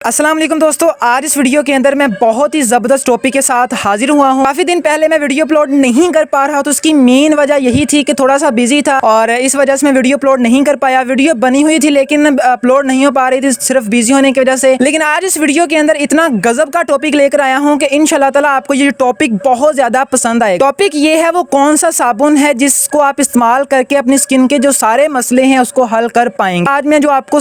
अस्सलाम वालेकुम दोस्तों, आज इस वीडियो के अंदर मैं बहुत ही ज़बरदस्त टॉपिक के साथ हाजिर हुआ हूँ। काफ़ी दिन पहले मैं वीडियो अपलोड नहीं कर पा रहा, तो उसकी मेन वजह यही थी कि थोड़ा सा बिजी था और इस वजह से मैं वीडियो अपलोड नहीं कर पाया। वीडियो बनी हुई थी लेकिन अपलोड नहीं हो पा रही थी, सिर्फ बिजी होने की वजह से। लेकिन आज इस वीडियो के अंदर इतना गजब का टॉपिक लेकर आया हूँ कि इंशाल्लाह ताला आपको ये टॉपिक बहुत ज़्यादा पसंद आएगा। टॉपिक ये है वो कौन सा साबुन है जिसको आप इस्तेमाल करके अपनी स्किन के जो सारे मसले हैं उसको हल कर पाएंगे। आज मैं जो आपको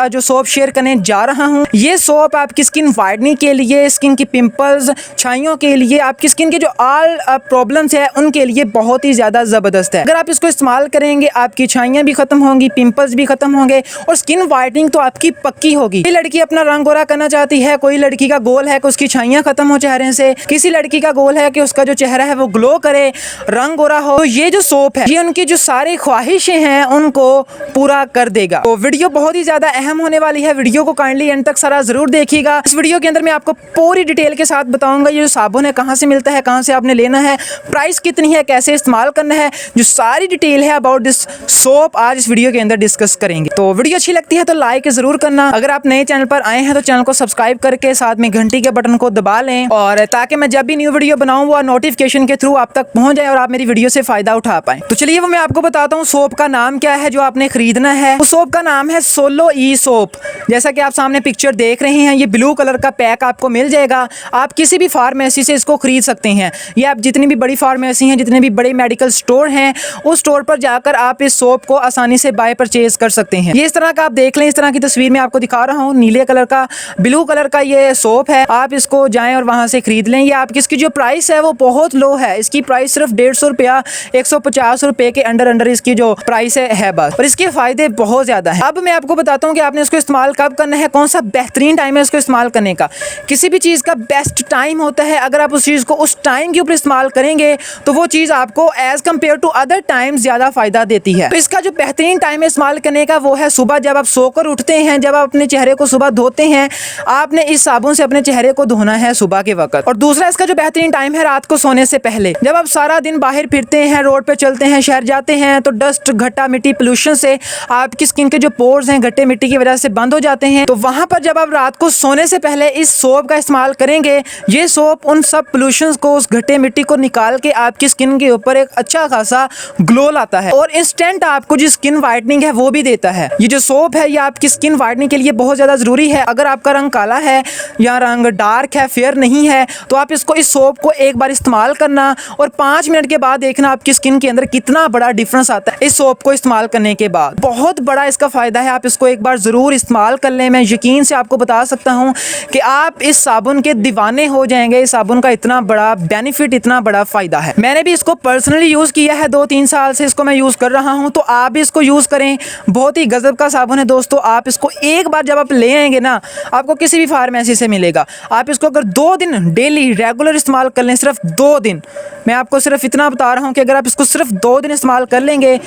जो सोप शेयर करने जा रहा हूँ, ये सोप आपकी स्किन वाइटनिंग के लिए, स्किन की पिंपल्स, छाइयों के लिए, आपकी स्किन के जो ऑल प्रॉब्लम्स है उनके लिए बहुत ही ज़्यादा ज़बरदस्त है। अगर आप इसको इस्तेमाल करेंगे आपकी छाइयाँ भी ख़त्म होंगी, पिंपल्स भी ख़त्म होंगे और स्किन वाइटनिंग तो आपकी पक्की होगी। कोई लड़की अपना रंग गोरा करना चाहती है, कोई लड़की का गोल है कि उसकी छाइयाँ ख़त्म हो चेहरे से, किसी लड़की का गोल है कि उसका जो चेहरा है वो ग्लो करे, रंग गोरा हो, तो ये जो सोप है ये उनकी जो सारी ख्वाहिशें हैं उनको पूरा कर देगा। तो वीडियो बहुत ही ज़्यादा अहम होने वाली है, वीडियो को काइंडली एंड तक सारा ज़रूर देखिएगा। इस वीडियो के अंदर मैं आपको पूरी डिटेल के साथ बताऊंगा ये जो साबुन है कहाँ से मिलता है, कहाँ से आपने लेना है, प्राइस कितनी है, कैसे इस्तेमाल करना है, जो सारी डिटेल है अबाउट दिस सोप आज इस वीडियो के अंदर डिस्कस करेंगे। तो वीडियो अच्छी लगती है तो लाइक ज़रूर करना। अगर आप नए चैनल पर आए हैं तो चैनल को सब्सक्राइब करके साथ में घंटी के बटन को दबा लें, और ताकि मैं जब भी न्यू वीडियो बनाऊँ वो नोटिफिकेशन के थ्रू आप तक पहुँच जाए और आप मेरी वीडियो से फ़ायदा उठा पाएँ। तो चलिए वो मैं आपको बताता हूँ सोप का नाम क्या है जो आपने खरीदना है। उस सोप का नाम है सोलो ई सोप। जैसा कि आप सामने पिक्चर देख रहे हैं, ये ब्लू कलर का पैक आपको मिल जाएगा। आप किसी भी फार्मेसी से इसको खरीद सकते हैं। ये आप जितनी भी बड़ी फार्मेसी हैं, जितने भी बड़े मेडिकल स्टोर हैं, उस स्टोर पर जाकर आप इस सोप को आसानी से बाय परचेज कर सकते हैं। ये इस तरह का आप देख लें, इस तरह की तस्वीर में आपको दिखा रहा हूँ। नीले कलर का, ब्लू कलर का ये सोप है। आप इसको जाएं और वहां से खरीद लें। ये आपकी इसकी जो प्राइस है वो बहुत लो है। इसकी प्राइस सिर्फ 150 रुपया, 150 रुपये के अंडर इसकी जो प्राइस है बस। और इसके फायदे बहुत ज्यादा है। अब मैं आपको बताता हूँ कि आपने इसको इस्तेमाल कब करना है, कौन सा बेहतरीन टाइम है इसको इस्तेमाल करने का। किसी भी चीज़ का बेस्ट टाइम होता है, अगर आप उस चीज़ को उस टाइम के ऊपर इस्तेमाल करेंगे तो वो चीज़ आपको as compare to other time ज़्यादा फ़ायदा देती है। तो इसका जो बेहतरीन टाइम है इस्तेमाल करने का वो है सुबह, जब आप सोकर उठते हैं, जब आप अपने चेहरे को सुबह धोते हैं, आपने इस साबुन से अपने चेहरे को धोना है सुबह के वक्त। और दूसरा इसका जो बेहतरीन टाइम है रात को सोने से पहले। जब आप सारा दिन बाहर फिरते हैं, रोड पर चलते हैं, शहर जाते हैं, तो डस्ट, घट्टा मिट्टी, पोल्यूशन से आपकी स्किन के जो पोर्स हैं घट्टे मिट्टी की वजह से बंद हो जाते हैं। तो वहाँ पर जब आप रात को सोने से पहले इस सोप का इस्तेमाल करेंगे, ये सोप उन सब पोल्यूशंस को, उस घट्टे मिट्टी को निकाल के आपकी स्किन के ऊपर एक अच्छा खासा ग्लो लाता है और इंस्टेंट आपको जो स्किन वाइटनिंग है वो भी देता है। ये जो सोप है ये आपकी स्किन वाइटनिंग के लिए बहुत ज़्यादा ज़रूरी है। अगर आपका रंग काला है या रंग डार्क है, फेयर नहीं है, तो आप इसको, इस सोप को एक बार इस्तेमाल करना और 5 मिनट के बाद देखना आपकी स्किन के अंदर कितना बड़ा डिफरेंस आता है इस सोप को इस्तेमाल करने के बाद। बहुत बड़ा इसका फ़ायदा है, आप इसको एक बार ज़रूर इस्तेमाल कर लें। मैं यकीन से आपको बता सकता हूँ कि आप इस साबुन के दीवाने हो जाएंगे। इस साबुन का इतना बड़ा बेनिफिट, इतना बड़ा फ़ायदा है। मैंने भी इसको पर्सनली यूज़ किया है, 2-3 साल से इसको मैं यूज़ कर रहा हूँ, तो आप भी इसको यूज़ करें। बहुत ही गजब का साबुन है दोस्तों। आप इसको एक बार जब आप ले आएंगे ना, आपको किसी भी फार्मेसी से मिलेगा। आप इसको अगर 2 दिन डेली रेगुलर इस्तेमाल कर लें, सिर्फ 2 दिन, मैं आपको सिर्फ इतना बता रहा हूँ कि अगर आप इसको सिर्फ 2 दिन इस्तेमाल कर लेंगे,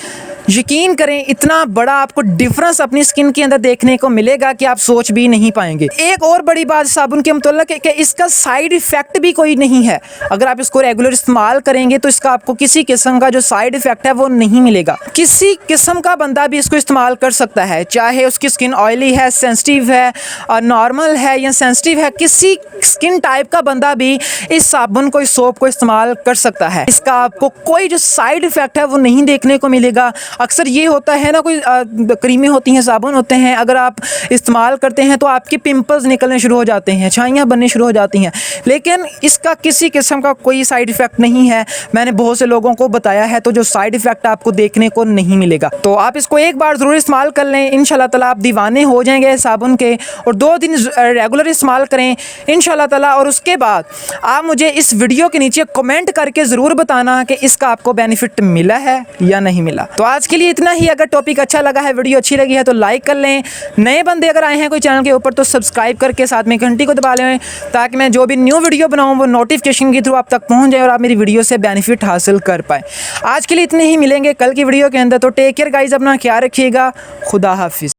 यकीन करें इतना बड़ा आपको डिफरेंस अपनी स्किन के अंदर देखने को मिलेगा कि आप सोच भी नहीं पाएंगे। एक और बड़ी बात साबुन के मुतल्लिक़ है कि इसका साइड इफेक्ट भी कोई नहीं है। अगर आप इसको रेगुलर इस्तेमाल करेंगे तो इसका आपको किसी किस्म का जो साइड इफेक्ट है वो नहीं मिलेगा। किसी किस्म का बंदा भी इसको इस्तेमाल कर सकता है, चाहे उसकी स्किन ऑयली है, सेंसिटिव है, नॉर्मल है या सेंसिटिव है, किसी स्किन टाइप का बंदा भी इस साबुन को, इस सोप को इस्तेमाल कर सकता है। इसका आपको कोई जो साइड इफेक्ट है वो नहीं देखने को मिलेगा। अक्सर ये होता है ना, कोई क्रीमें होती हैं, साबुन होते हैं, अगर आप इस्तेमाल करते हैं तो आपके पिंपल्स निकलने शुरू हो जाते हैं, छाइयाँ बनने शुरू हो जाती हैं, लेकिन इसका किसी किस्म का कोई साइड इफेक्ट नहीं है। मैंने बहुत से लोगों को बताया है तो जो साइड इफेक्ट आपको देखने को नहीं मिलेगा। तो आप इसको एक बार ज़रूर इस्तेमाल कर लें, इंशाल्लाह ताला आप दीवाने हो जाएंगे साबुन के। और 2 दिन रेगुलर इस्तेमाल करें इंशाल्लाह ताला, और उसके बाद आप मुझे इस वीडियो के नीचे कमेंट करके ज़रूर बताना कि इसका आपको बेनिफिट मिला है या नहीं मिला। तो आज के लिए इतना ही। अगर टॉपिक अच्छा लगा है, वीडियो अच्छी लगी है तो लाइक कर लें। नए बंदे अगर आए हैं कोई चैनल के ऊपर तो सब्सक्राइब करके साथ में घंटी को दबा लें, ताकि मैं जो भी न्यू वीडियो बनाऊं वो नोटिफिकेशन के थ्रू आप तक पहुंच जाए और आप मेरी वीडियो से बेनिफिट हासिल कर पाएँ। आज के लिए इतने ही, मिलेंगे कल की वीडियो के अंदर। तो टेक केयर गाइस, अपना ख्याल रखिएगा। खुदा हाफिज़।